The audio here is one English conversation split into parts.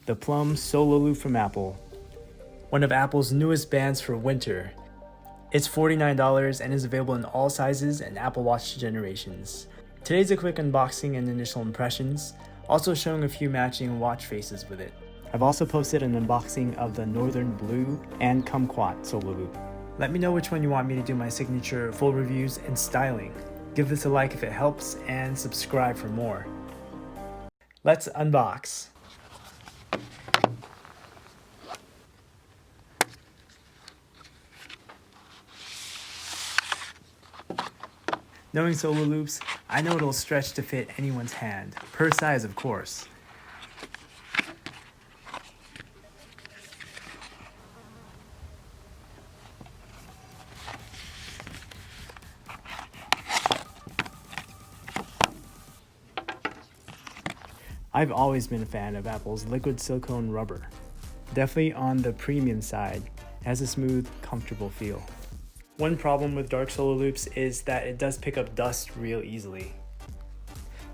the Plum Solo Loop from Apple, one of Apple's newest bands for winter. It's $49 and is available in all sizes and Apple Watch generations. Today's a quick unboxing and initial impressions, also showing a few matching watch faces with it. I've also posted an unboxing of the Northern Blue and Kumquat Solo Loop. Let me know which one you want me to do my signature full reviews and styling. Give this a like if it helps and subscribe for more. Let's unbox. Knowing Solo Loops, I know it'll stretch to fit anyone's hand, per size of course. I've always been a fan of Apple's liquid silicone rubber. Definitely on the premium side, it has a smooth, comfortable feel. One problem with dark Solo Loops is that it does pick up dust real easily.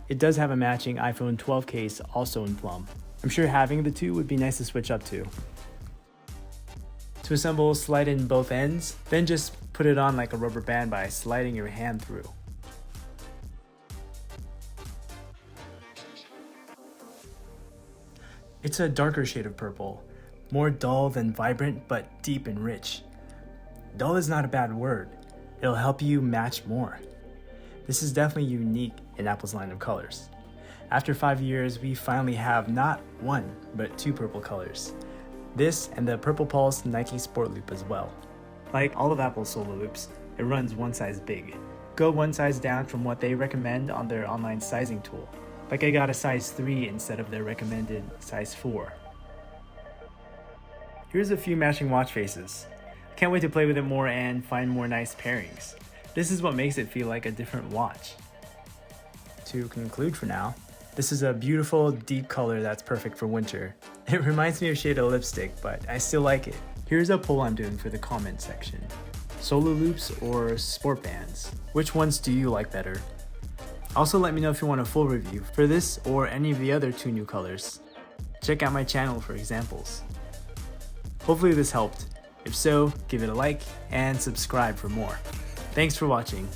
It does have a matching iPhone 12 case also in Plum. I'm sure having the two would be nice to switch up to. To assemble, slide in both ends, then just put it on like a rubber band by sliding your hand through. It's a darker shade of purple, more dull than vibrant but deep and rich. Dull is not a bad word. It'll help you match more. This is definitely unique in Apple's line of colors. After 5 years, we finally have not one, but two purple colors. This and the Purple Pulse Nike Sport Loop as well. Like all of Apple's Solo Loops, it runs one size big. Go one size down from what they recommend on their online sizing tool. Like I got a size 3 instead of their recommended size 4. Here's a few matching watch faces. Can't wait to play with it more and find more nice pairings. This is what makes it feel like a different watch. To conclude for now, this is a beautiful deep color that's perfect for winter. It reminds me of a shade of lipstick, but I still like it. Here's a poll I'm doing for the comment section. Solo Loops or sport bands? Which ones do you like better? Also let me know if you want a full review for this or any of the other two new colors. Check out my channel for examples. Hopefully this helped. If so, give it a like and subscribe for more. Thanks for watching.